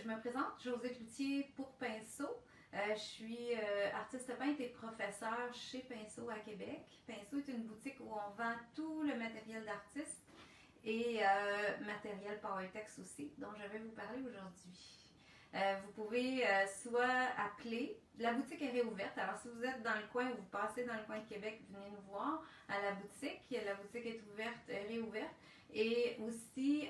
je me présente, Josée Cloutier pour Pinceau. Je suis artiste peintre et professeure chez Pinceau à Québec. Pinceau est une boutique où on vend tout le matériel d'artiste et matériel PowerTex aussi, dont je vais vous parler aujourd'hui. Vous pouvez soit appeler, la boutique est réouverte, alors si vous êtes dans le coin ou vous passez dans le coin de Québec, venez nous voir à la boutique est ouverte, réouverte. Et aussi,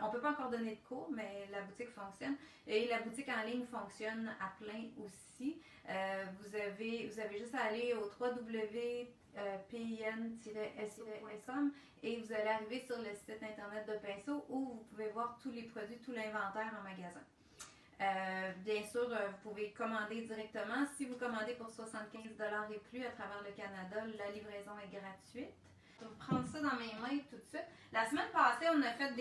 on ne peut pas encore donner de cours, mais la boutique fonctionne. Et la boutique en ligne fonctionne à plein aussi. Vous avez juste à aller au www.pin-so.com et vous allez arriver sur le site internet de Pinceau où vous pouvez voir tous les produits, tout l'inventaire en magasin. Bien sûr, vous pouvez commander directement. Si vous commandez pour 75$ et plus à travers le Canada, la livraison est gratuite. Je vais prendre ça dans mes mains tout de suite. La semaine passée, on a fait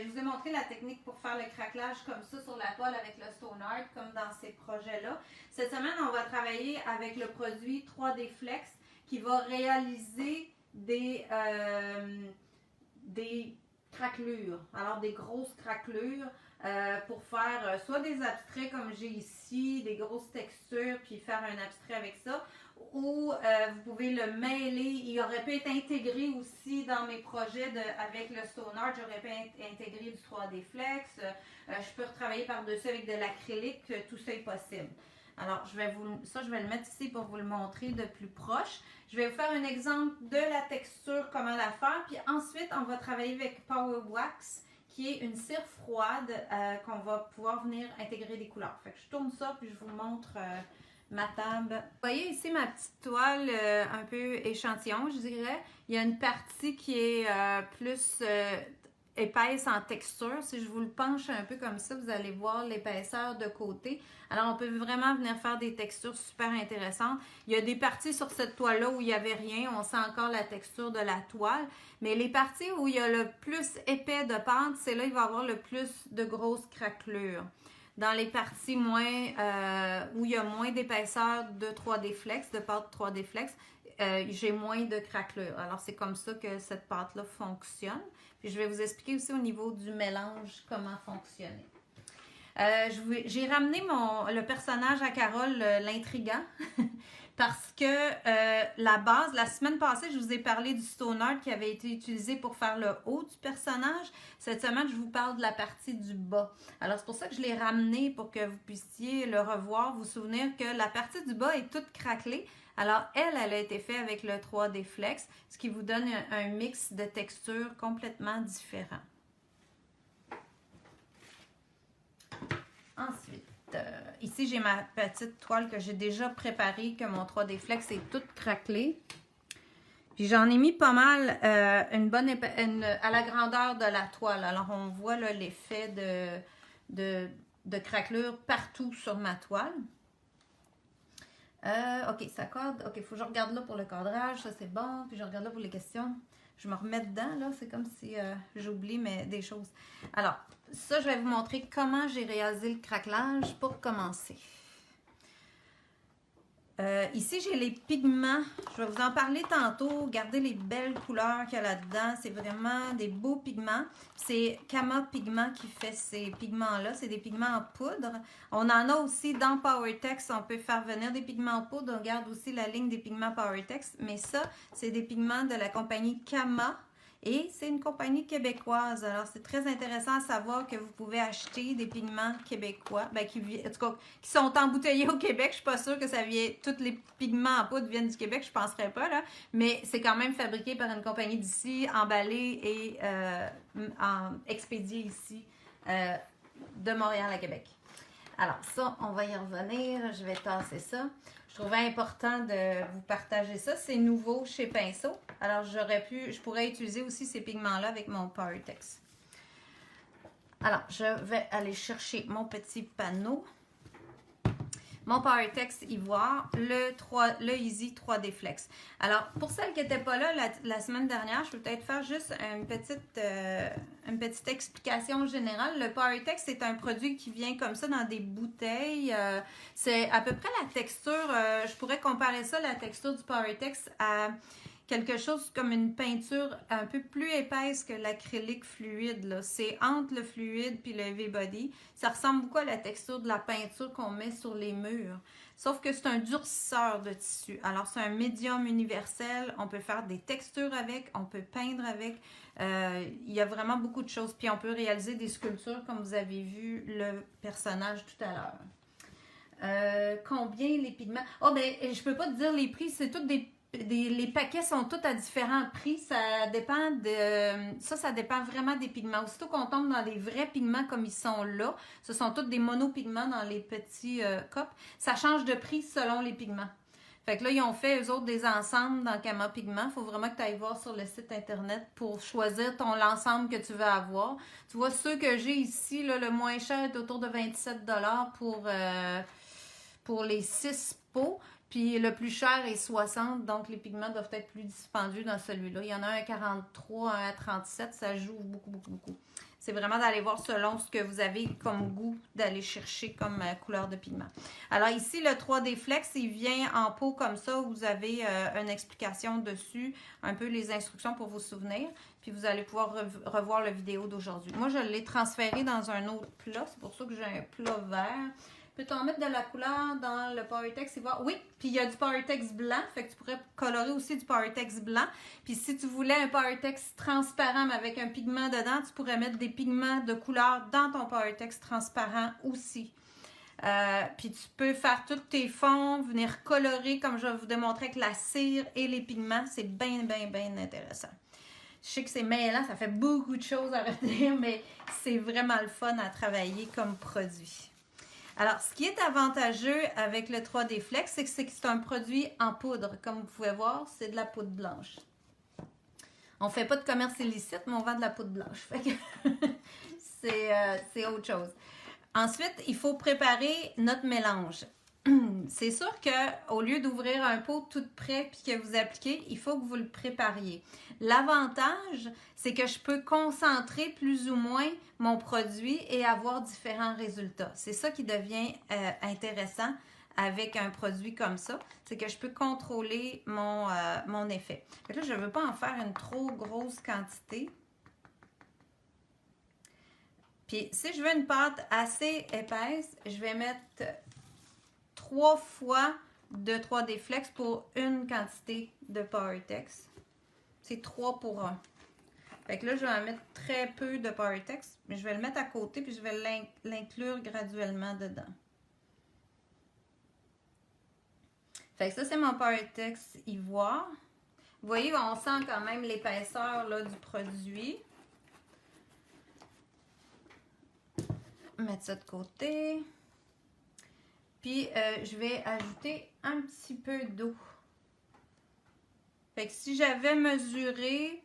je vous ai montré la technique pour faire le craquelage comme ça sur la toile avec le Stone Art, comme dans ces projets-là. Cette semaine, on va travailler avec le produit 3D Flex qui va réaliser des craquelures, alors des grosses craquelures pour faire soit des abstraits comme j'ai ici, des grosses textures, puis faire un abstrait avec ça, ou vous pouvez le mêler. Il aurait pu être intégré aussi dans mes projets avec le Stone Art, j'aurais pu intégrer du 3D Flex, je peux retravailler par-dessus avec de l'acrylique, tout ça est possible. Alors, je vais le mettre ici pour vous le montrer de plus proche. Je vais vous faire un exemple de la texture, comment la faire. Puis ensuite, on va travailler avec Power Wax, qui est une cire froide qu'on va pouvoir venir intégrer des couleurs. Fait que je tourne ça, puis je vous montre ma table. Vous voyez ici ma petite toile un peu échantillon, je dirais. Il y a une partie qui est plus épaisse en texture. Si je vous le penche un peu comme ça, vous allez voir l'épaisseur de côté. Alors, on peut vraiment venir faire des textures super intéressantes. Il y a des parties sur cette toile-là où il n'y avait rien. On sent encore la texture de la toile. Mais les parties où il y a le plus épais de pâte, c'est là qu'il va y avoir le plus de grosses craquelures. Dans les parties où il y a moins d'épaisseur de 3D Flex, de pâte 3D Flex, j'ai moins de craquelures. Alors, c'est comme ça que cette pâte-là fonctionne. Puis, je vais vous expliquer aussi au niveau du mélange comment fonctionner. J'ai ramené le personnage à Carole, l'intrigant, parce que la base, la semaine passée, je vous ai parlé du Stone Art qui avait été utilisé pour faire le haut du personnage. Cette semaine, je vous parle de la partie du bas. Alors, c'est pour ça que je l'ai ramené pour que vous puissiez le revoir, vous souvenir que la partie du bas est toute craquelée. Alors, elle a été faite avec le 3D Flex, ce qui vous donne un mix de textures complètement différent. Ensuite, ici, j'ai ma petite toile que j'ai déjà préparée, que mon 3D Flex est toute craquelée. Puis, j'en ai mis pas mal à la grandeur de la toile. Alors, on voit l'effet de craquelure partout sur ma toile. OK, ça corde. OK, il faut que je regarde là pour le cadrage. Ça, c'est bon. Puis, je regarde là pour les questions. Je me remets dedans, là. C'est comme si j'oublie des choses. Alors, ça, je vais vous montrer comment j'ai réalisé le craquelage pour commencer. Ici, j'ai les pigments. Je vais vous en parler tantôt. Regardez les belles couleurs qu'il y a là-dedans. C'est vraiment des beaux pigments. C'est Kama Pigment qui fait ces pigments-là. C'est des pigments en poudre. On en a aussi dans PowerTex. On peut faire venir des pigments en poudre. On regarde aussi la ligne des pigments PowerTex. Mais ça, c'est des pigments de la compagnie Kama. Et c'est une compagnie québécoise. Alors, c'est très intéressant à savoir que vous pouvez acheter des pigments québécois, en tout cas, qui sont embouteillés au Québec. Je ne suis pas sûre que ça vient, tous les pigments en poudre viennent du Québec, je ne penserais pas, là. Mais c'est quand même fabriqué par une compagnie d'ici, emballé et expédié ici de Montréal à Québec. Alors, ça, on va y revenir. Je vais tasser ça. Je trouvais important de vous partager ça. C'est nouveau chez Pinceau. Alors, je pourrais utiliser aussi ces pigments-là avec mon PowerTex. Alors, je vais aller chercher mon petit panneau. Mon PowerTex Ivoire, le Easy 3D Flex. Alors, pour celles qui n'étaient pas là la semaine dernière, je vais peut-être faire juste une petite explication générale. Le PowerTex, c'est un produit qui vient comme ça dans des bouteilles. C'est à peu près la texture, je pourrais comparer ça, la texture du PowerTex à quelque chose comme une peinture un peu plus épaisse que l'acrylique fluide. C'est entre le fluide puis le heavy body. Ça ressemble beaucoup à la texture de la peinture qu'on met sur les murs. Sauf que c'est un durcisseur de tissu. Alors, c'est un médium universel. On peut faire des textures avec, on peut peindre avec. Il y a vraiment beaucoup de choses. Puis, on peut réaliser des sculptures comme vous avez vu le personnage tout à l'heure. Combien les pigments? Oh, ben, je peux pas te dire les prix. C'est toutes les paquets sont tous à différents prix. Ça dépend ça dépend vraiment des pigments. Aussitôt qu'on tombe dans les vrais pigments comme ils sont là, ce sont tous des monopigments dans les petits cups. Ça change de prix selon les pigments. Fait que là, ils ont fait, eux autres, des ensembles dans Kama Pigments. Il faut vraiment que tu ailles voir sur le site internet pour choisir l'ensemble que tu veux avoir. Tu vois, ceux que j'ai ici, là, le moins cher est autour de 27 $ pour les 6 pots. Puis le plus cher est 60, donc les pigments doivent être plus dispendieux dans celui-là. Il y en a un à 43, un à 37, ça joue beaucoup, beaucoup, beaucoup. C'est vraiment d'aller voir selon ce que vous avez comme goût d'aller chercher comme couleur de pigment. Alors ici, le 3D Flex, il vient en pot comme ça. Vous avez une explication dessus, un peu les instructions pour vous souvenir. Puis vous allez pouvoir revoir la vidéo d'aujourd'hui. Moi, je l'ai transféré dans un autre plat. C'est pour ça que j'ai un plat vert. Peut-on mettre de la couleur dans le PowerTex? Oui, puis il y a du PowerTex blanc, fait que tu pourrais colorer aussi du PowerTex blanc. Puis si tu voulais un PowerTex transparent mais avec un pigment dedans, tu pourrais mettre des pigments de couleur dans ton PowerTex transparent aussi. Puis tu peux faire tous tes fonds, venir colorer comme je vais vous démontrer avec la cire et les pigments. C'est bien, bien, bien intéressant. Je sais que c'est mêlant, ça fait beaucoup de choses à retenir, mais c'est vraiment le fun à travailler comme produit. Alors, ce qui est avantageux avec le 3D Flex, c'est que c'est un produit en poudre. Comme vous pouvez voir, c'est de la poudre blanche. On ne fait pas de commerce illicite, mais on vend de la poudre blanche. Fait que c'est autre chose. Ensuite, il faut préparer notre mélange. C'est sûr qu'au lieu d'ouvrir un pot tout prêt puis que vous appliquez, il faut que vous le prépariez. L'avantage, c'est que je peux concentrer plus ou moins mon produit et avoir différents résultats. C'est ça qui devient intéressant avec un produit comme ça, c'est que je peux contrôler mon effet. Fait que là, je ne veux pas en faire une trop grosse quantité. Puis, si je veux une pâte assez épaisse, je vais mettre 3 fois de 3D Flex pour une quantité de PowerTex. C'est 3 pour 1. Fait que là, je vais en mettre très peu de PowerTex, mais je vais le mettre à côté puis je vais l'inclure graduellement dedans. Fait que ça, c'est mon PowerTex ivoire. Vous voyez, on sent quand même l'épaisseur du produit. Mettre ça de côté. Puis, je vais ajouter un petit peu d'eau. Fait que si j'avais mesuré,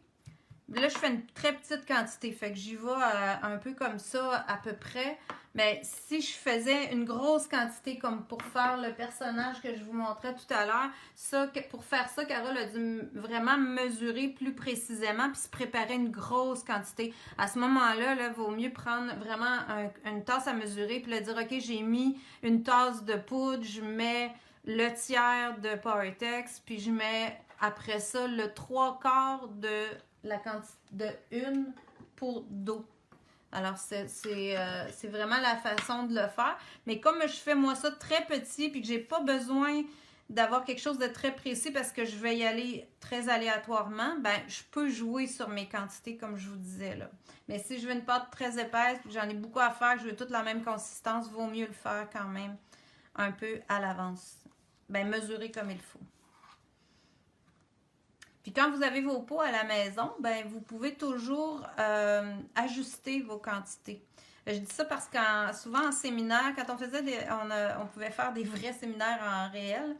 là, je fais une très petite quantité. Fait que j'y vais un peu comme ça, à peu près. Mais si je faisais une grosse quantité, comme pour faire le personnage que je vous montrais tout à l'heure, pour faire ça, Carole a dû vraiment mesurer plus précisément puis se préparer une grosse quantité. À ce moment-là, il vaut mieux prendre vraiment une tasse à mesurer puis dire, OK, j'ai mis une tasse de poudre, je mets le tiers de PowerTex, puis je mets après ça le 3/4 de la quantité de une pour d'eau. Alors, c'est vraiment la façon de le faire. Mais comme je fais moi ça très petit puis que j'ai pas besoin d'avoir quelque chose de très précis parce que je vais y aller très aléatoirement, ben je peux jouer sur mes quantités comme je vous disais là. Mais si je veux une pâte très épaisse puis j'en ai beaucoup à faire, je veux toute la même consistance, vaut mieux le faire quand même un peu à l'avance. Ben mesurer comme il faut. Puis quand vous avez vos pots à la maison, ben vous pouvez toujours ajuster vos quantités. Je dis ça parce que souvent en séminaire, quand on faisait on pouvait faire des vrais séminaires en réel,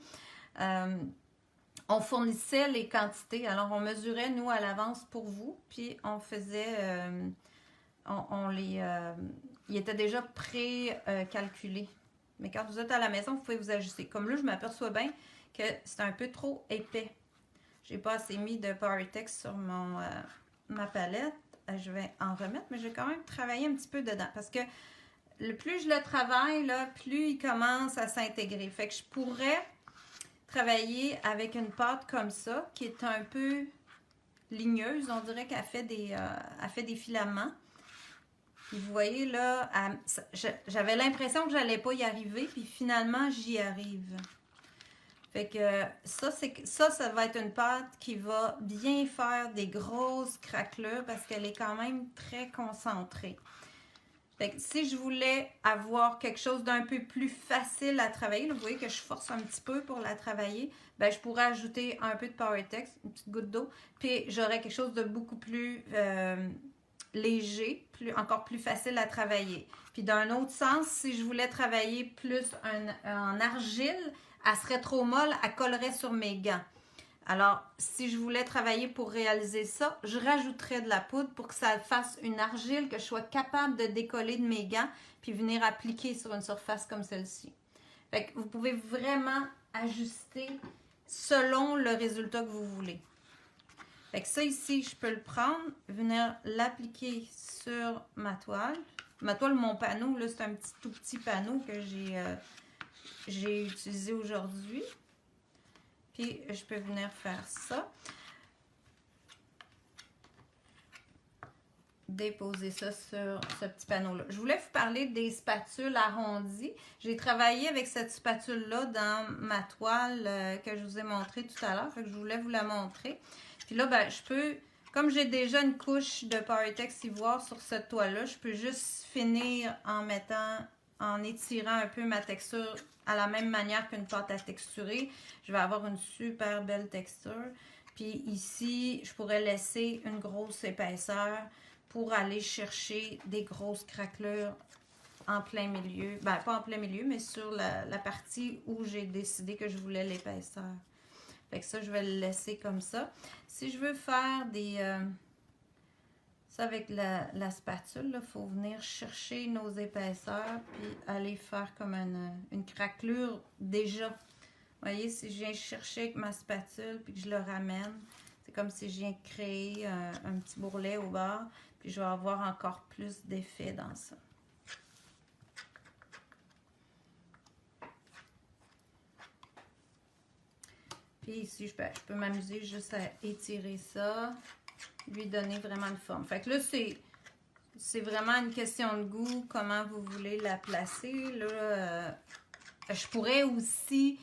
on fournissait les quantités. Alors on mesurait nous à l'avance pour vous, puis on faisait, ils étaient déjà pré-calculés. Mais quand vous êtes à la maison, vous pouvez vous ajuster. Comme là, je m'aperçois bien que c'est un peu trop épais. J'ai pas assez mis de PowerTex sur ma palette. Je vais en remettre, mais je vais quand même travailler un petit peu dedans. Parce que plus je le travaille, plus il commence à s'intégrer. Fait que je pourrais travailler avec une pâte comme ça, qui est un peu ligneuse. On dirait qu'elle fait des filaments. Puis vous voyez là, j'avais l'impression que j'allais pas y arriver, puis finalement j'y arrive. Fait que ça va être une pâte qui va bien faire des grosses craquelures parce qu'elle est quand même très concentrée. Fait que si je voulais avoir quelque chose d'un peu plus facile à travailler, là, vous voyez que je force un petit peu pour la travailler, ben je pourrais ajouter un peu de Powertex, une petite goutte d'eau, puis j'aurais quelque chose de beaucoup plus léger, encore plus facile à travailler. Puis d'un autre sens, si je voulais travailler plus en argile, elle serait trop molle, elle collerait sur mes gants. Alors, si je voulais travailler pour réaliser ça, je rajouterais de la poudre pour que ça fasse une argile que je sois capable de décoller de mes gants puis venir appliquer sur une surface comme celle-ci. Fait que vous pouvez vraiment ajuster selon le résultat que vous voulez. Fait que ça ici, je peux le prendre, venir l'appliquer sur ma toile. Ma toile, mon panneau, là, c'est un tout petit panneau que j'ai utilisé aujourd'hui. Puis, je peux venir faire ça. Déposer ça sur ce petit panneau-là. Je voulais vous parler des spatules arrondies. J'ai travaillé avec cette spatule-là dans ma toile que je vous ai montrée tout à l'heure. Fait que je voulais vous la montrer. Puis là, ben, je peux, comme j'ai déjà une couche de Powertex Ivoire sur cette toile-là, je peux juste finir en étirant un peu ma texture à la même manière qu'une pâte à texturer. Je vais avoir une super belle texture. Puis ici, je pourrais laisser une grosse épaisseur pour aller chercher des grosses craquelures en plein milieu. Ben, pas en plein milieu, mais sur la partie où j'ai décidé que je voulais l'épaisseur. Fait que ça, je vais le laisser comme ça. Si je veux faire ça avec la spatule, il faut venir chercher nos épaisseurs puis aller faire comme une craquelure déjà. Vous voyez, si je viens chercher avec ma spatule puis que je le ramène, c'est comme si je viens créer un petit bourrelet au bord. Puis je vais avoir encore plus d'effet dans ça. Puis ici, je peux m'amuser juste à étirer ça, lui donner vraiment une forme. Fait que là, c'est vraiment une question de goût, comment vous voulez la placer. Là, je pourrais aussi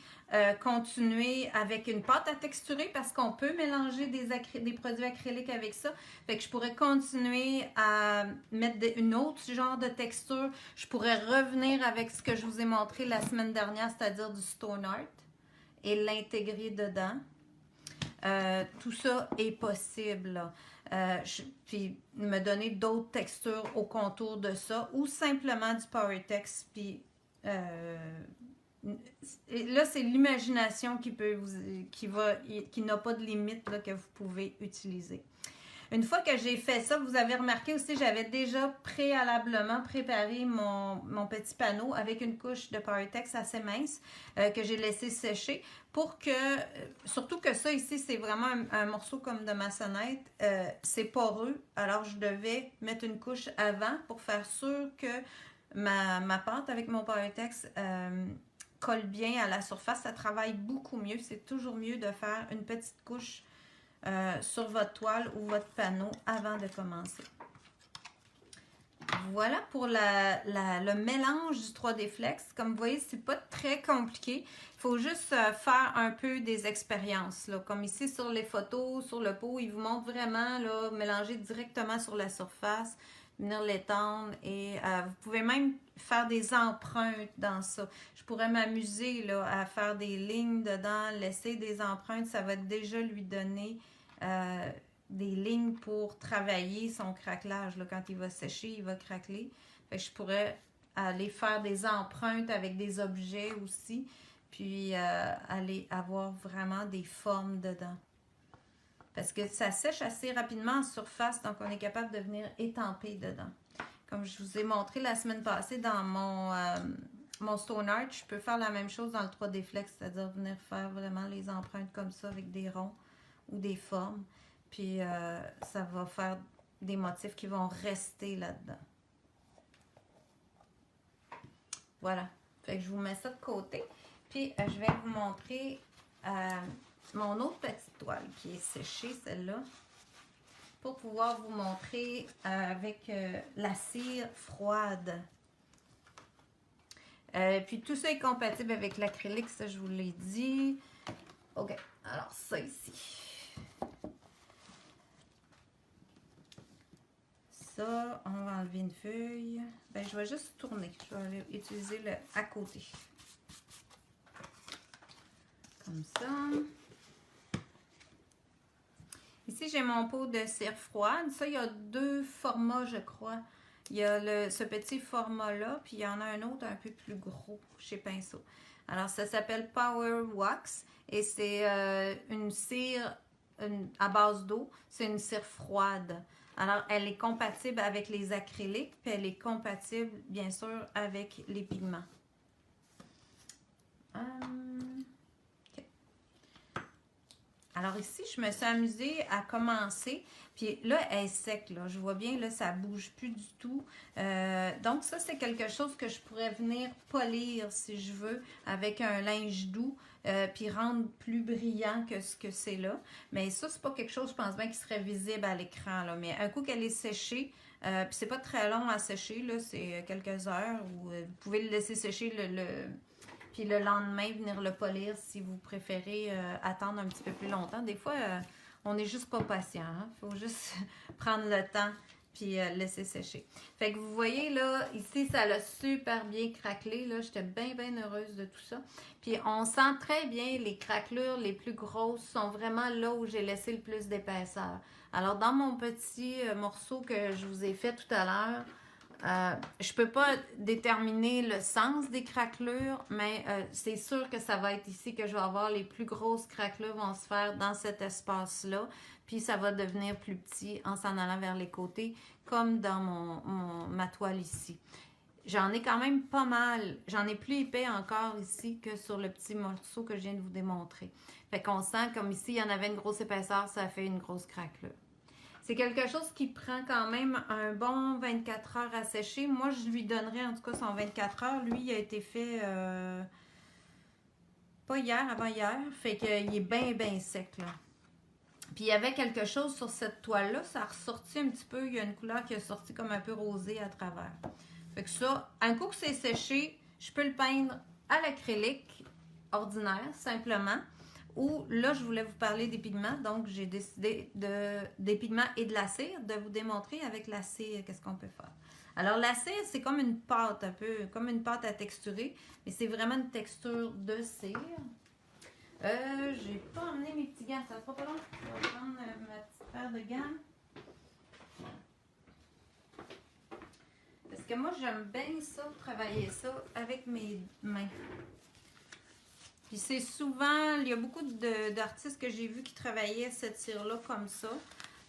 continuer avec une pâte à texturer parce qu'on peut mélanger des produits acryliques avec ça. Fait que je pourrais continuer à mettre une autre genre de texture. Je pourrais revenir avec ce que je vous ai montré la semaine dernière, c'est-à-dire du Stone Art et l'intégrer dedans. Tout ça est possible. Puis me donner d'autres textures au contour de ça ou simplement du Powertex puis là, c'est l'imagination qui n'a pas de limite là, que vous pouvez utiliser. Une fois que j'ai fait ça, vous avez remarqué aussi, j'avais déjà préalablement préparé mon petit panneau avec une couche de Powertex assez mince que j'ai laissé sécher pour que, surtout que ça ici, c'est vraiment un morceau comme de maçonnette, c'est poreux, alors je devais mettre une couche avant pour faire sûr que ma pâte avec mon Powertex colle bien à la surface, ça travaille beaucoup mieux. C'est toujours mieux de faire une petite couche sur votre toile ou votre panneau avant de commencer. Voilà pour le mélange du 3D Flex. Comme vous voyez, c'est pas très compliqué. Il faut juste faire un peu des expériences. Là. Comme ici sur les photos, sur le pot, il vous montre vraiment là, mélanger directement sur la surface, venir l'étendre et vous pouvez même faire des empreintes dans ça. Je pourrais m'amuser là à faire des lignes dedans, laisser des empreintes, ça va déjà lui donner des lignes pour travailler son craquelage. Là, quand il va sécher, il va craqueler. Fait que je pourrais aller faire des empreintes avec des objets aussi, puis aller avoir vraiment des formes dedans. Parce que ça sèche assez rapidement en surface, donc on est capable de venir étamper dedans. Comme je vous ai montré la semaine passée dans mon Stone Art, je peux faire la même chose dans le 3D Flex, c'est-à-dire venir faire vraiment les empreintes comme ça avec des ronds ou des formes. Puis ça va faire des motifs qui vont rester là-dedans. Voilà. Fait que je vous mets ça de côté. Puis je vais vous montrer mon autre petite toile qui est séchée, celle-là, pour pouvoir vous montrer avec la cire froide. Puis tout ça est compatible avec l'acrylique, ça je vous l'ai dit. OK, alors ça ici. Ça, on va enlever une feuille. Ben, je vais juste tourner. Je vais aller utiliser le à côté. Comme ça. Ici, j'ai mon pot de cire froide. Ça, il y a deux formats, je crois. Il y a ce petit format-là, puis il y en a un autre un peu plus gros chez Pinceau. Alors, ça s'appelle Power Wax et c'est une cire à base d'eau. C'est une cire froide. Alors, elle est compatible avec les acryliques, puis elle est compatible, bien sûr, avec les pigments. OK. Alors ici, je me suis amusée à commencer. Puis là, elle est sec, là. Je vois bien, là, ça bouge plus du tout. Donc ça, c'est quelque chose que je pourrais venir polir, si je veux, avec un linge doux. Puis rendre plus brillant que ce que c'est là. Mais ça, c'est pas quelque chose, je pense bien, qui serait visible à l'écran, là. Mais un coup qu'elle est séchée, puis c'est pas très long à sécher, là, c'est quelques heures. Ou vous pouvez le laisser sécher puis le lendemain, venir le polir si vous préférez attendre un petit peu plus longtemps. Des fois, on n'est juste pas patient. Hein? Faut juste prendre le temps puis laisser sécher. Fait que vous voyez, là, ici, ça l'a super bien craquelé. Là, j'étais bien, bien heureuse de tout ça. Puis on sent très bien les craquelures les plus grosses sont vraiment là où j'ai laissé le plus d'épaisseur. Alors, dans mon petit morceau que je vous ai fait tout à l'heure, je peux pas déterminer le sens des craquelures, mais c'est sûr que ça va être ici que je vais avoir les plus grosses craquelures vont se faire dans cet espace-là. Puis ça va devenir plus petit en s'en allant vers les côtés, comme dans ma toile ici. J'en ai quand même pas mal. J'en ai plus épais encore ici que sur le petit morceau que je viens de vous démontrer. Fait qu'on sent comme ici, il y en avait une grosse épaisseur, ça a fait une grosse craquelure. C'est quelque chose qui prend quand même un bon 24 heures à sécher. Moi, je lui donnerais en tout cas son 24 heures. Lui, il a été fait pas hier, avant-hier. Fait qu'il est bien, bien sec, là. Puis il y avait quelque chose sur cette toile-là, ça a ressorti un petit peu. Il y a une couleur qui est sortie comme un peu rosée à travers. Fait que ça, un coup que c'est séché, je peux le peindre à l'acrylique ordinaire, simplement. Ou là, je voulais vous parler des pigments, donc j'ai décidé des pigments et de la cire, de vous démontrer avec la cire qu'est-ce qu'on peut faire. Alors la cire, c'est comme une pâte, un peu comme une pâte à texturer, mais c'est vraiment une texture de cire. J'ai pas emmené mes petits gants, ça sera pas long. Je vais prendre ma petite paire de gants. Parce que moi, j'aime bien ça, travailler ça avec mes mains. Puis c'est souvent, il y a beaucoup d'artistes que j'ai vus qui travaillaient cette cire-là comme ça.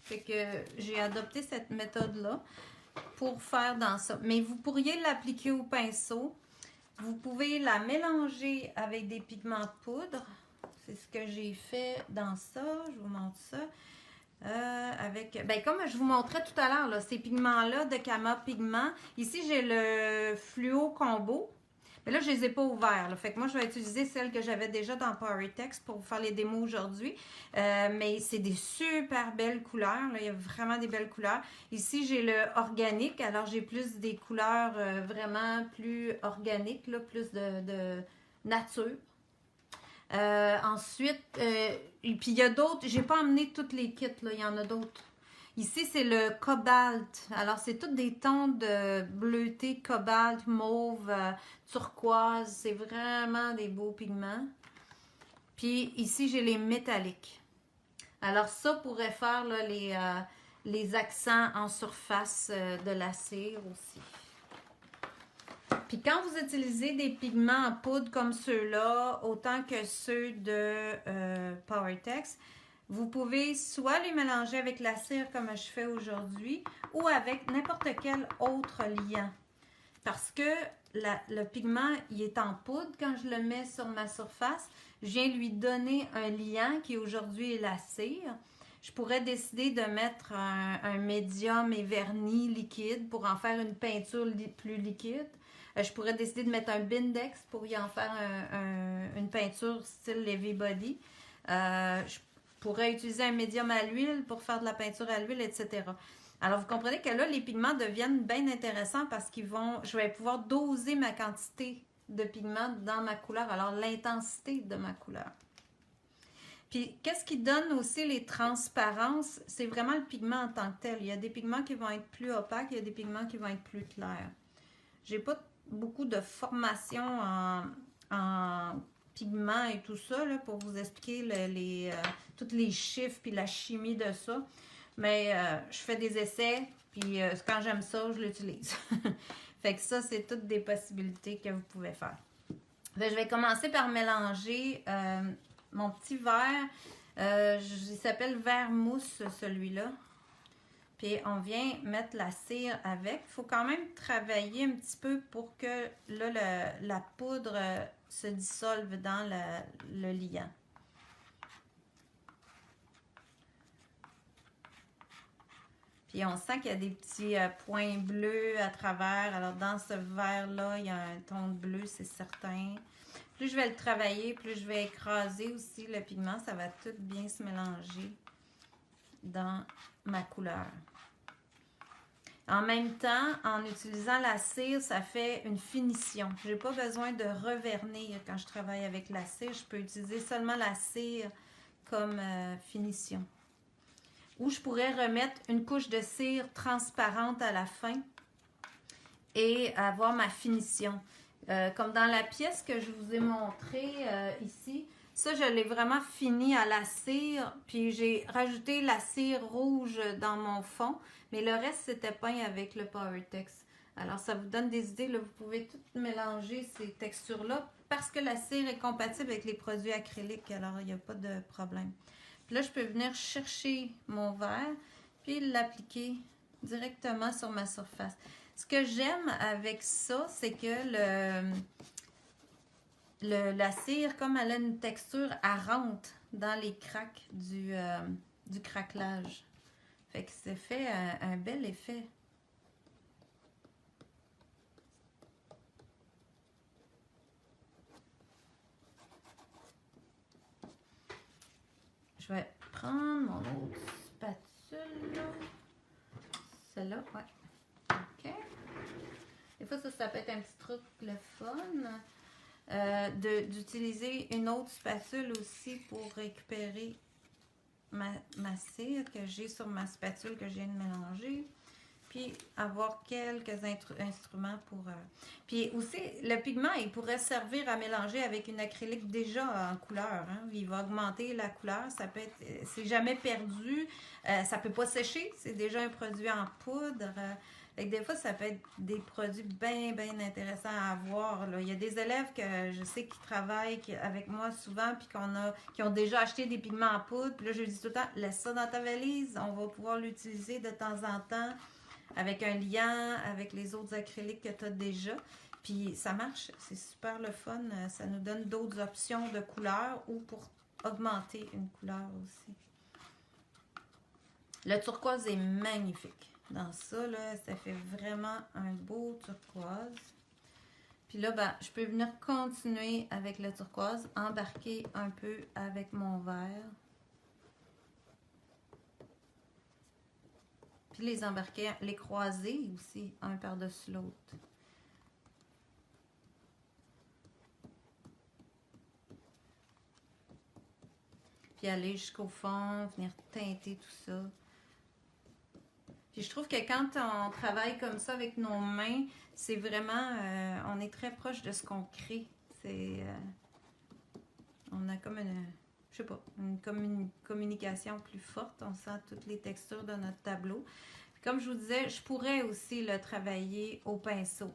Fait que j'ai adopté cette méthode-là pour faire dans ça. Mais vous pourriez l'appliquer au pinceau. Vous pouvez la mélanger avec des pigments de poudre. C'est ce que j'ai fait dans ça. Je vous montre ça. Comme je vous montrais tout à l'heure, ces pigments-là de Kama Pigment. Ici, j'ai le Fluo Combo. Mais là, je ne les ai pas ouverts. Là. Fait que moi, je vais utiliser celles que j'avais déjà dans PowerTex pour vous faire les démos aujourd'hui. Mais c'est des super belles couleurs. Là. Il y a vraiment des belles couleurs. Ici, j'ai le organique. Alors, j'ai plus des couleurs vraiment plus organiques, là, plus de nature. Ensuite, et puis il y a d'autres, j'ai pas emmené toutes les kits, là, il y en a d'autres. Ici, c'est le cobalt. Alors, c'est tous des tons de bleuté, cobalt, mauve, turquoise. C'est vraiment des beaux pigments. Puis ici, j'ai les métalliques. Alors, ça pourrait faire là, les accents en surface de la cire aussi. Puis quand vous utilisez des pigments en poudre comme ceux-là, autant que ceux de PowerTex, vous pouvez soit les mélanger avec la cire comme je fais aujourd'hui ou avec n'importe quel autre liant. Parce que le pigment, il est en poudre quand je le mets sur ma surface. Je viens lui donner un liant qui aujourd'hui est la cire. Je pourrais décider de mettre un médium et vernis liquide pour en faire une peinture plus liquide. Je pourrais décider de mettre un Bindex pour y en faire une une peinture style Heavy Body. Je pourrais utiliser un médium à l'huile pour faire de la peinture à l'huile, etc. Alors, vous comprenez que là, les pigments deviennent bien intéressants parce je vais pouvoir doser ma quantité de pigments dans ma couleur, alors l'intensité de ma couleur. Puis, qu'est-ce qui donne aussi les transparences? C'est vraiment le pigment en tant que tel. Il y a des pigments qui vont être plus opaques, il y a des pigments qui vont être plus clairs. J'ai pas beaucoup de formation en pigments et tout ça là, pour vous expliquer tous les chiffres puis la chimie de ça. Mais je fais des essais, puis quand j'aime ça, je l'utilise. Fait que ça, c'est toutes des possibilités que vous pouvez faire. Fait que je vais commencer par mélanger mon petit verre. Il s'appelle verre mousse, celui-là. Puis on vient mettre la cire avec. Il faut quand même travailler un petit peu pour que là, la poudre se dissolve dans le liant. Puis on sent qu'il y a des petits points bleus à travers. Alors dans ce verre-là, il y a un ton de bleu, c'est certain. Plus je vais le travailler, plus je vais écraser aussi le pigment. Ça va tout bien se mélanger dans ma couleur. En même temps, en utilisant la cire, ça fait une finition. Je n'ai pas besoin de revernir quand je travaille avec la cire. Je peux utiliser seulement la cire comme finition. Ou je pourrais remettre une couche de cire transparente à la fin et avoir ma finition. Comme dans la pièce que je vous ai montrée ici, ça je l'ai vraiment fini à la cire, puis j'ai rajouté la cire rouge dans mon fond, mais le reste c'était peint avec le PowerTex. Alors ça vous donne des idées, là, vous pouvez tout mélanger ces textures-là parce que la cire est compatible avec les produits acryliques, alors il n'y a pas de problème. Puis là, je peux venir chercher mon verre, puis l'appliquer directement sur ma surface. Ce que j'aime avec ça, c'est que la cire, comme elle a une texture, elle rentre dans les craques du craquelage. Fait que ça fait un bel effet. Je vais prendre mon autre spatule. Celle-là, ouais. OK. Des fois, ça peut être un petit truc le fun. D'utiliser une autre spatule aussi pour récupérer ma cire que j'ai sur ma spatule que je viens de mélanger. Puis avoir quelques instruments pour... Puis aussi, le pigment, il pourrait servir à mélanger avec une acrylique déjà en couleur. Hein? Il va augmenter la couleur. Ça peut être... c'est jamais perdu. Ça peut pas sécher. C'est déjà un produit en poudre. Des fois, ça peut être des produits bien, bien intéressants à avoir. Là. Il y a des élèves que je sais qui travaillent avec moi souvent puis qui ont déjà acheté des pigments en poudre. Puis là, je dis tout le temps, laisse ça dans ta valise. On va pouvoir l'utiliser de temps en temps avec un liant, avec les autres acryliques que tu as déjà. Puis ça marche, c'est super le fun. Ça nous donne d'autres options de couleurs ou pour augmenter une couleur aussi. Le turquoise est magnifique. Dans ça, là, ça fait vraiment un beau turquoise. Puis là, ben, je peux venir continuer avec le turquoise, embarquer un peu avec mon vert. Puis les embarquer, les croiser aussi, un par-dessus l'autre. Puis aller jusqu'au fond, venir teinter tout ça. Puis je trouve que quand on travaille comme ça avec nos mains, c'est vraiment, on est très proche de ce qu'on crée. C'est, on a comme une, je sais pas, une communication plus forte. On sent toutes les textures de notre tableau. Puis comme je vous disais, je pourrais aussi le travailler au pinceau.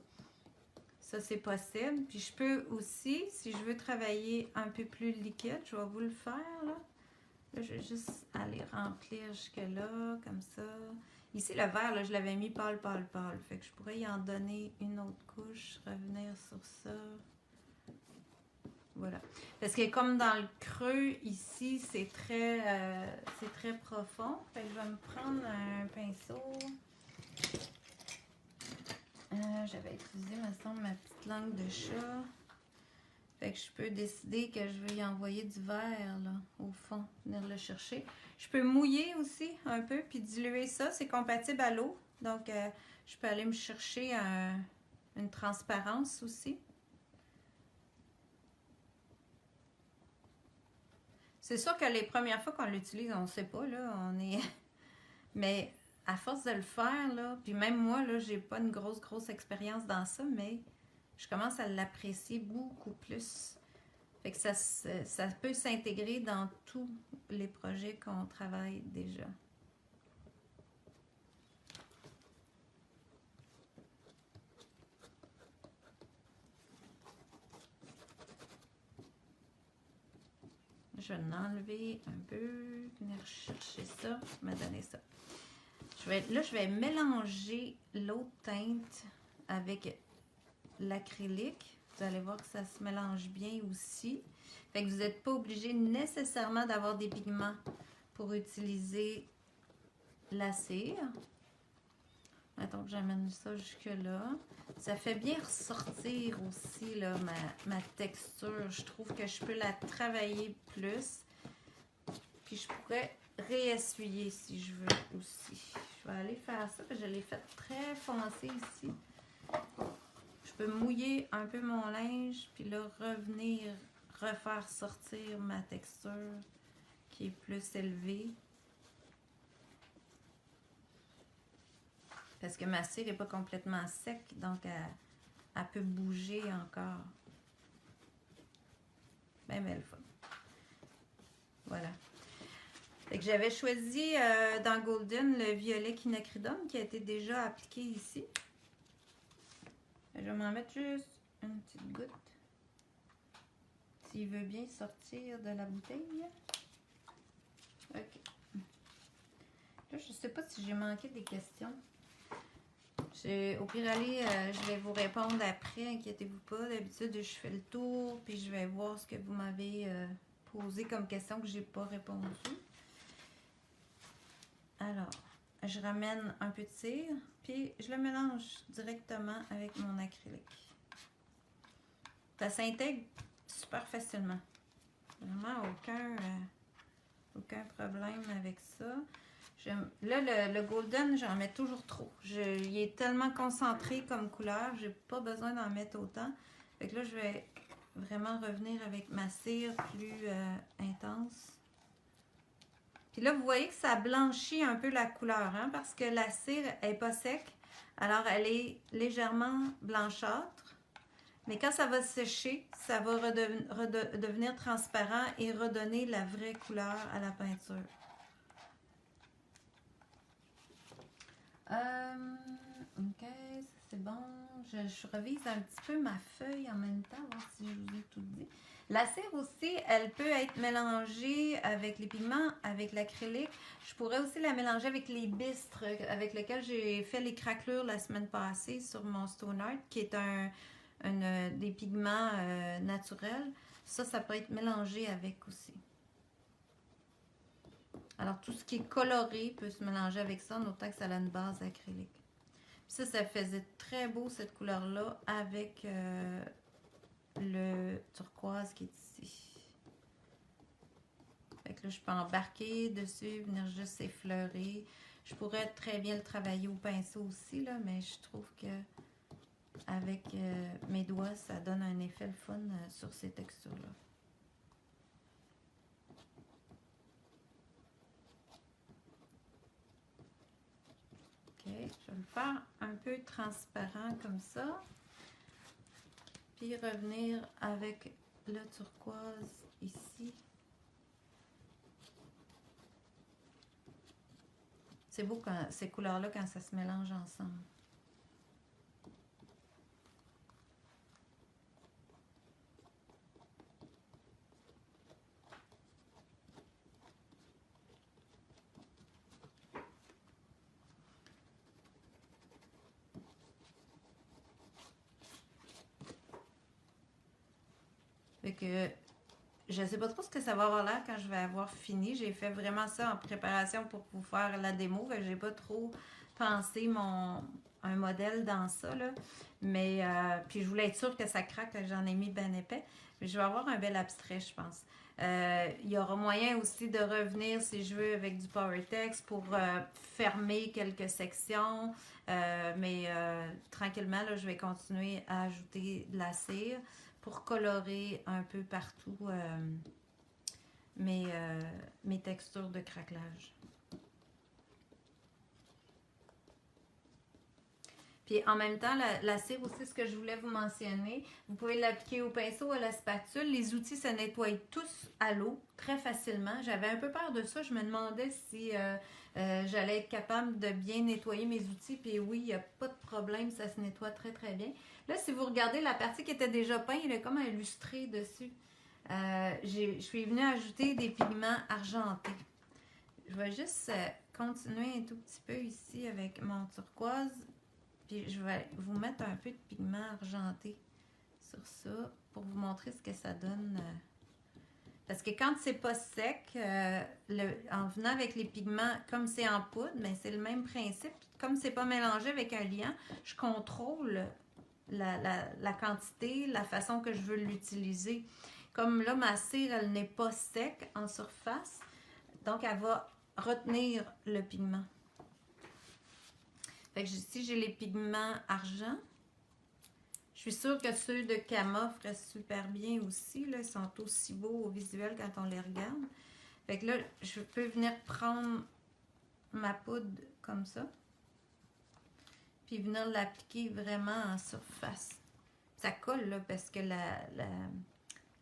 Ça, c'est possible. Puis je peux aussi, si je veux travailler un peu plus liquide, je vais vous le faire, là. Là, je vais juste aller remplir jusque-là, comme ça. Ici, le vert, là, je l'avais mis pâle, pâle, pâle. Fait que je pourrais y en donner une autre couche, revenir sur ça. Voilà. Parce que comme dans le creux, ici, c'est très profond. Fait que je vais me prendre un pinceau. J'avais utilisé, me semble, ma petite langue de chat. Fait que je peux décider que je vais y envoyer du verre, là, au fond, venir le chercher. Je peux mouiller aussi un peu, puis diluer ça. C'est compatible à l'eau. Donc, je peux aller me chercher une transparence aussi. C'est sûr que les premières fois qu'on l'utilise, on ne sait pas, là, on est... Mais à force de le faire, là, puis même moi, là, j'ai pas une grosse expérience dans ça, mais je commence à l'apprécier beaucoup plus. Fait que ça peut s'intégrer dans tous les projets qu'on travaille déjà. Je vais en enlever un peu, venir chercher ça, me donner ça. Là, je vais mélanger l'autre teinte avec l'acrylique. Vous allez voir que ça se mélange bien aussi. Fait que vous n'êtes pas obligé nécessairement d'avoir des pigments pour utiliser la cire. Attends que j'amène ça jusque là. Ça fait bien ressortir aussi là, ma texture. Je trouve que je peux la travailler plus. Puis je pourrais réessuyer si je veux aussi. Je vais aller faire ça parce que je l'ai fait très foncé ici. Je peux mouiller un peu mon linge puis là revenir refaire sortir ma texture qui est plus élevée. Parce que ma cire n'est pas complètement sec, donc elle peut bouger encore. Bien belle fois. Voilà. Fait que j'avais choisi dans Golden le violet quinacridum qui a été déjà appliqué ici. Je vais m'en mettre juste une petite goutte. S'il veut bien sortir de la bouteille. Ok. Là, je ne sais pas si j'ai manqué des questions. Au pire aller, je vais vous répondre après, inquiétez-vous pas. D'habitude, je fais le tour, puis je vais voir ce que vous m'avez posé comme question que j'ai pas répondu. Alors, je ramène un peu de cire, puis je le mélange directement avec mon acrylique. Ça s'intègre super facilement. Vraiment aucun problème avec ça. Là, le golden, j'en mets toujours trop. Il est tellement concentré comme couleur, j'ai pas besoin d'en mettre autant. Fait que là, je vais vraiment revenir avec ma cire plus intense. Puis là, vous voyez que ça blanchit un peu la couleur, hein, parce que la cire n'est pas sec. Alors, elle est légèrement blanchâtre. Mais quand ça va sécher, ça va devenir transparent et redonner la vraie couleur à la peinture. Ok, c'est bon. Je revise un petit peu ma feuille en même temps, voir si je vous ai tout dit. La cire aussi, elle peut être mélangée avec les pigments, avec l'acrylique. Je pourrais aussi la mélanger avec les bistres avec lesquels j'ai fait les craquelures la semaine passée sur mon Stone Art, qui est des pigments naturels. Ça peut être mélangé avec aussi. Alors, tout ce qui est coloré peut se mélanger avec ça, en autant que ça a une base acrylique. Puis ça faisait très beau, cette couleur-là, avec le turquoise qui est ici. Fait que là, je peux embarquer dessus, venir juste effleurer. Je pourrais très bien le travailler au pinceau aussi, là, mais je trouve que avec mes doigts, ça donne un effet le fun sur ces textures-là. Ok, je vais le faire un peu transparent comme ça. Puis revenir avec le turquoise ici. C'est beau quand ces couleurs-là quand ça se mélange ensemble. Fait que je sais pas trop ce que ça va avoir l'air quand je vais avoir fini. J'ai fait vraiment ça en préparation pour vous faire la démo. Fait que j'ai pas trop pensé un modèle dans ça, là. Mais, puis je voulais être sûre que ça craque, j'en ai mis ben épais. Mais je vais avoir un bel abstrait, je pense. Il y aura moyen aussi de revenir, si je veux, avec du PowerTex pour fermer quelques sections. Mais tranquillement, là, je vais continuer à ajouter de la cire pour colorer un peu partout mes textures de craquelage. Puis en même temps, la cire aussi, ce que je voulais vous mentionner, vous pouvez l'appliquer au pinceau, à la spatule. Les outils se nettoient tous à l'eau très facilement. J'avais un peu peur de ça. Je me demandais si j'allais être capable de bien nettoyer mes outils. Puis oui, il n'y a pas de problème, ça se nettoie très très bien. Là, si vous regardez la partie qui était déjà peinte, il est comme illustré dessus. Je suis venue ajouter des pigments argentés. Je vais juste continuer un tout petit peu ici avec mon turquoise. Puis je vais vous mettre un peu de pigment argenté sur ça pour vous montrer ce que ça donne. Parce que quand c'est pas sec, en venant avec les pigments, comme c'est en poudre, mais c'est le même principe. Comme c'est pas mélangé avec un liant, je contrôle la quantité, la façon que je veux l'utiliser. Comme là, ma cire, elle n'est pas sec en surface, donc elle va retenir le pigment. Fait que ici, j'ai les pigments argent. Je suis sûre que ceux de Kama feraient super bien aussi. Là, ils sont aussi beaux au visuel quand on les regarde. Fait que là, je peux venir prendre ma poudre comme ça. Puis venir l'appliquer vraiment en surface. Ça colle là parce que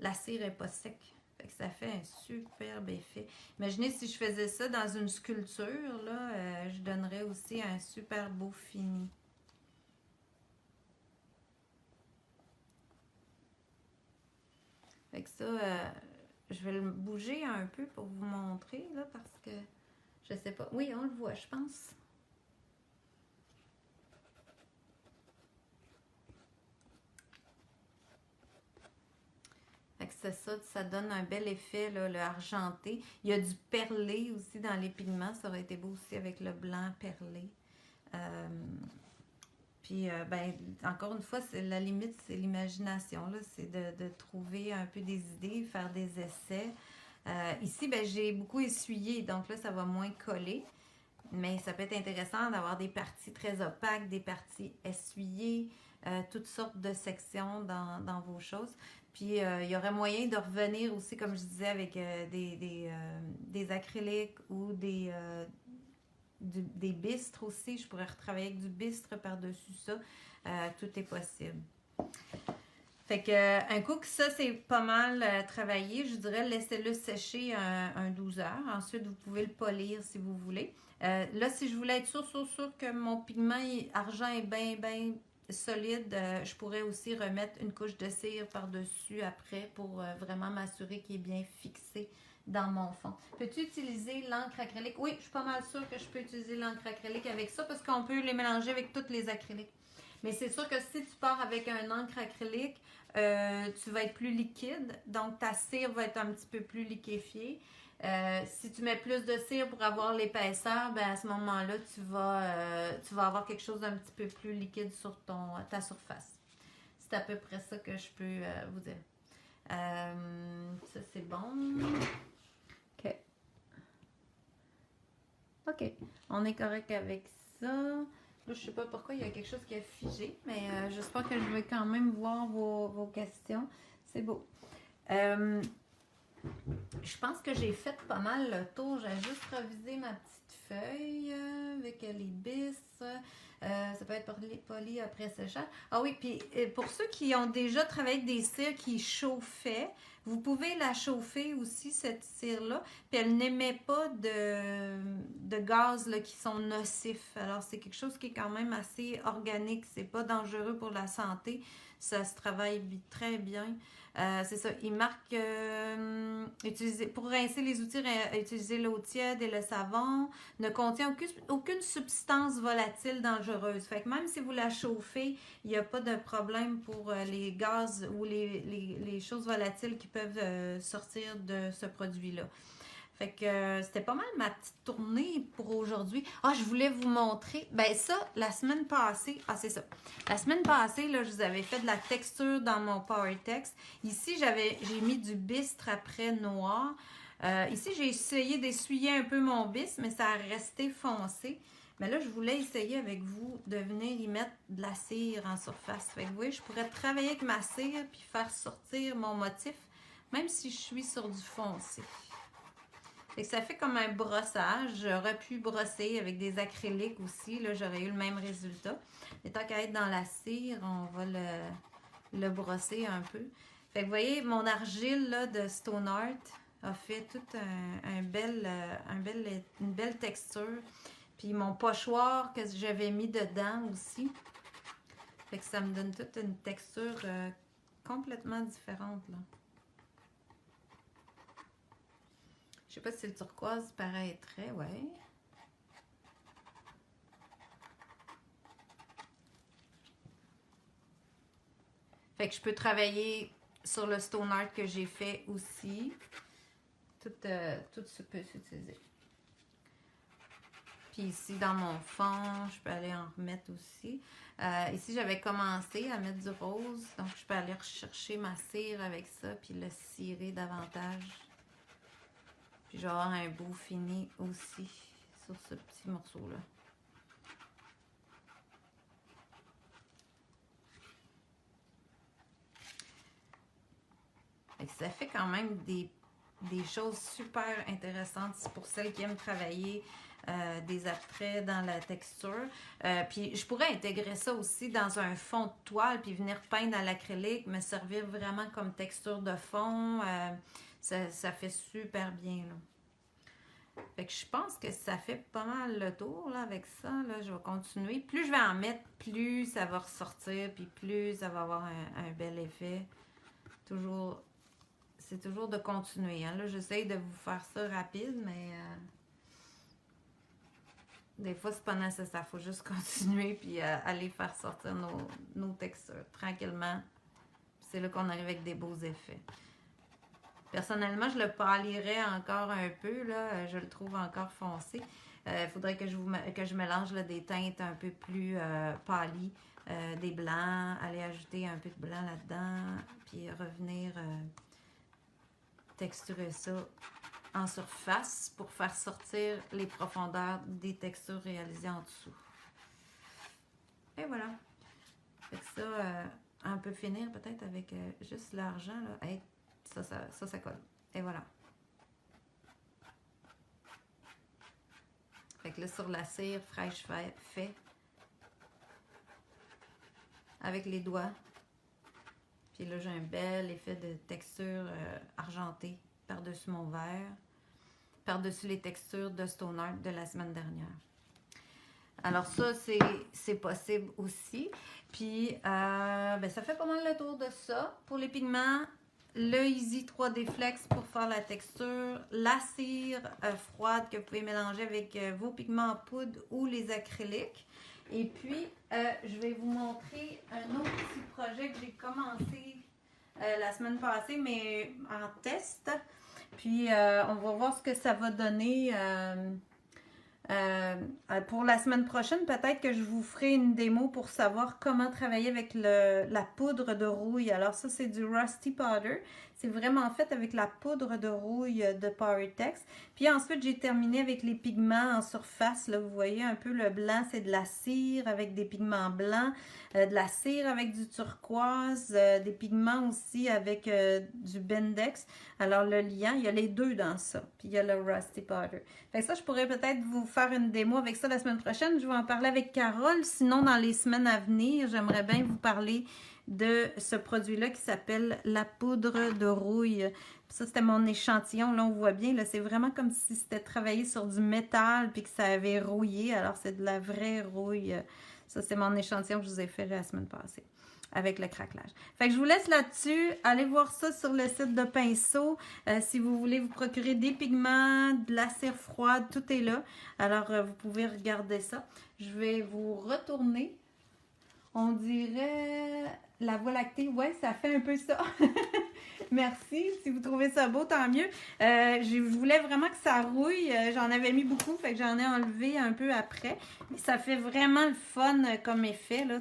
la cire n'est pas sec. Fait que ça fait un superbe effet. Imaginez si je faisais ça dans une sculpture, là, je donnerais aussi un super beau fini. Fait que ça, je vais le bouger un peu pour vous montrer, là, parce que je sais pas. Oui, on le voit, je pense. C'est ça, ça donne un bel effet, là, le argenté. Il y a du perlé aussi dans les pigments. Ça aurait été beau aussi avec le blanc perlé. Puis, ben, encore une fois, la limite, c'est l'imagination. C'est de trouver un peu des idées, faire des essais. Ici, ben, j'ai beaucoup essuyé, donc là, ça va moins coller. Mais ça peut être intéressant d'avoir des parties très opaques, des parties essuyées, toutes sortes de sections dans vos choses. Puis, il y aurait moyen de revenir aussi, comme je disais, avec des acryliques ou des bistres aussi. Je pourrais retravailler avec du bistre par-dessus ça. Tout est possible. Fait que un coup que ça, c'est pas mal travaillé, je dirais laissez-le sécher un 12 heures. Ensuite, vous pouvez le polir si vous voulez. Là, si je voulais être sûre que mon pigment argent est bien solide, je pourrais aussi remettre une couche de cire par-dessus après pour vraiment m'assurer qu'il est bien fixé dans mon fond. Peux-tu utiliser l'encre acrylique? Oui, je suis pas mal sûre que je peux utiliser l'encre acrylique avec ça parce qu'on peut les mélanger avec toutes les acryliques. Mais c'est sûr que si tu pars avec un encre acrylique, tu vas être plus liquide, donc ta cire va être un petit peu plus liquéfiée. Si tu mets plus de cire pour avoir l'épaisseur, ben à ce moment-là, tu vas avoir quelque chose d'un petit peu plus liquide sur ta surface. C'est à peu près ça que je peux vous dire. Ça, c'est bon. OK. OK. On est correct avec ça. Là, je sais pas pourquoi il y a quelque chose qui a figé, mais j'espère que je vais quand même voir vos questions. C'est beau. Je pense que j'ai fait pas mal le tour. J'ai juste revisé ma petite feuille avec les bistres. Ça peut être poli après séchage. Ah oui, puis pour ceux qui ont déjà travaillé avec des cires qui chauffaient, vous pouvez la chauffer aussi, cette cire-là. Puis elle n'émet pas de gaz là, qui sont nocifs. Alors, c'est quelque chose qui est quand même assez organique. C'est pas dangereux pour la santé. Ça se travaille très bien. C'est ça, il marque pour rincer les outils, utiliser l'eau tiède et le savon ne contient aucune substance volatile dangereuse. Fait que même si vous la chauffez, il n'y a pas de problème pour les gaz ou les choses volatiles qui peuvent sortir de ce produit-là. Fait que c'était pas mal ma petite tournée pour aujourd'hui. Ah, je voulais vous montrer. Ben ça, la semaine passée. Ah, c'est ça. La semaine passée, là, je vous avais fait de la texture dans mon PowerText. Ici, j'ai mis du bistre après noir. Ici, j'ai essayé d'essuyer un peu mon bistre, mais ça a resté foncé. Mais là, je voulais essayer avec vous de venir y mettre de la cire en surface. Fait que vous voyez, je pourrais travailler avec ma cire puis faire sortir mon motif, même si je suis sur du foncé. Fait que ça fait comme un brossage. J'aurais pu brosser avec des acryliques aussi. Là, j'aurais eu le même résultat. Mais tant qu'à être dans la cire, on va le brosser un peu. Fait que vous voyez, mon argile là, de Stone Art a fait toute une belle texture. Puis mon pochoir que j'avais mis dedans aussi. Fait que ça me donne toute une texture complètement différente, là. Je sais pas si le turquoise paraîtrait, ouais. Fait que je peux travailler sur le stone art que j'ai fait aussi. Tout ça peut s'utiliser. Puis ici, dans mon fond, je peux aller en remettre aussi. Ici, j'avais commencé à mettre du rose. Donc, je peux aller rechercher ma cire avec ça, puis le cirer davantage. Puis, je vais avoir un beau fini aussi sur ce petit morceau-là. Ça fait quand même des choses super intéressantes pour celles qui aiment travailler des abstraits dans la texture. Puis je pourrais intégrer ça aussi dans un fond de toile puis venir peindre à l'acrylique, me servir vraiment comme texture de fond. Ça fait super bien, là. Fait que je pense que ça fait pas mal le tour là, avec ça. Là, je vais continuer. Plus je vais en mettre, plus ça va ressortir, puis plus ça va avoir un bel effet. C'est toujours de continuer. Hein. Là, j'essaye de vous faire ça rapide, mais des fois, c'est pas nécessaire. Il faut juste continuer puis aller faire sortir nos textures tranquillement. C'est là qu'on arrive avec des beaux effets. Personnellement, je le pâlirais encore un peu. Là. Je le trouve encore foncé. Il faudrait que je mélange là, des teintes un peu plus pâlies, des blancs, aller ajouter un peu de blanc là-dedans, puis revenir texturer ça en surface pour faire sortir les profondeurs des textures réalisées en dessous. Et voilà. Fait que ça, on peut finir peut-être avec juste l'argent. Hey, ça colle. Et voilà. Fait que là, sur la cire fraîche fait avec les doigts. Puis là, j'ai un bel effet de texture argentée par-dessus mon verre, par-dessus les textures de Stone Art de la semaine dernière. Alors ça, c'est possible aussi. Puis, ça fait pas mal le tour de ça. Pour les pigments, le Easy 3D Flex pour faire la texture, la cire froide que vous pouvez mélanger avec vos pigments en poudre ou les acryliques. Et puis, je vais vous montrer un autre petit projet que j'ai commencé la semaine passée, mais en test. Puis, on va voir ce que ça va donner pour la semaine prochaine. Peut-être que je vous ferai une démo pour savoir comment travailler avec la poudre de rouille. Alors ça, c'est du Rusty Powder. C'est vraiment fait avec la poudre de rouille de PowerText. Puis ensuite, j'ai terminé avec les pigments en surface. Là, vous voyez un peu le blanc, c'est de la cire avec des pigments blancs, de la cire avec du turquoise, des pigments aussi avec du Bendex. Alors le liant, il y a les deux dans ça. Puis il y a le Rusty Powder. Fait que ça, je pourrais peut-être vous faire une démo avec ça la semaine prochaine. Je vais en parler avec Carole. Sinon, dans les semaines à venir, j'aimerais bien vous parler de ce produit-là qui s'appelle la poudre de rouille. Puis ça, c'était mon échantillon. Là, on voit bien, là, c'est vraiment comme si c'était travaillé sur du métal puis que ça avait rouillé. Alors, c'est de la vraie rouille. Ça, c'est mon échantillon que je vous ai fait la semaine passée avec le craquelage. Fait que je vous laisse là-dessus. Allez voir ça sur le site de Pinceau. Si vous voulez vous procurer des pigments, de la cire froide, tout est là. Alors, vous pouvez regarder ça. Je vais vous retourner. On dirait la Voie lactée. Ouais, ça fait un peu ça. Merci. Si vous trouvez ça beau, tant mieux. Je voulais vraiment que ça rouille. J'en avais mis beaucoup, fait que j'en ai enlevé un peu après. Mais ça fait vraiment le fun comme effet. Là,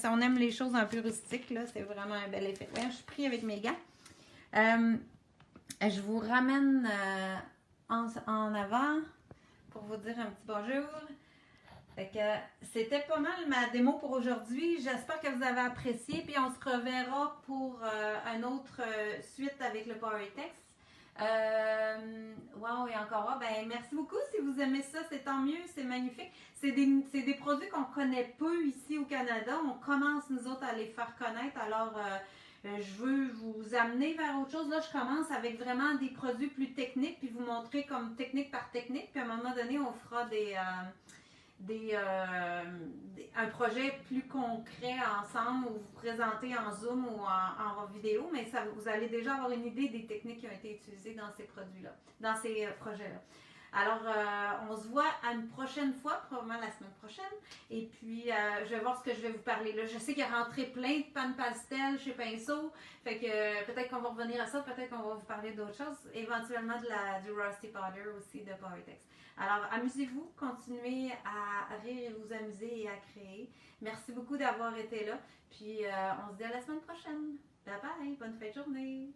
on aime les choses un peu rustiques. Là, c'est vraiment un bel effet. Ouais, je suis pris avec mes gants. Je vous ramène en avant pour vous dire un petit bonjour. Fait que c'était pas mal ma démo pour aujourd'hui. J'espère que vous avez apprécié. Puis on se reverra pour un autre suite avec le PowerText. Wow, et encore, ben, merci beaucoup. Si vous aimez ça, c'est tant mieux, c'est magnifique. C'est des produits qu'on connaît peu ici au Canada. On commence, nous autres, à les faire connaître. Alors, je veux vous amener vers autre chose. Là, je commence avec vraiment des produits plus techniques, puis vous montrer comme technique par technique. Puis à un moment donné, on fera un projet plus concret ensemble ou vous présenter en Zoom ou en vidéo, mais vous allez déjà avoir une idée des techniques qui ont été utilisées dans ces produits-là, dans ces projets-là. Alors, on se voit à une prochaine fois, probablement la semaine prochaine. Et puis, je vais voir ce que je vais vous parler là. Je sais qu'il y a rentré plein de pannes pastel chez Pinceau. Fait que peut-être qu'on va revenir à ça, peut-être qu'on va vous parler d'autres choses. Éventuellement du Rusty Powder aussi de PowerText. Alors, amusez-vous, continuez à rire et vous amuser et à créer. Merci beaucoup d'avoir été là. Puis, on se dit à la semaine prochaine. Bye bye, bonne fin de journée.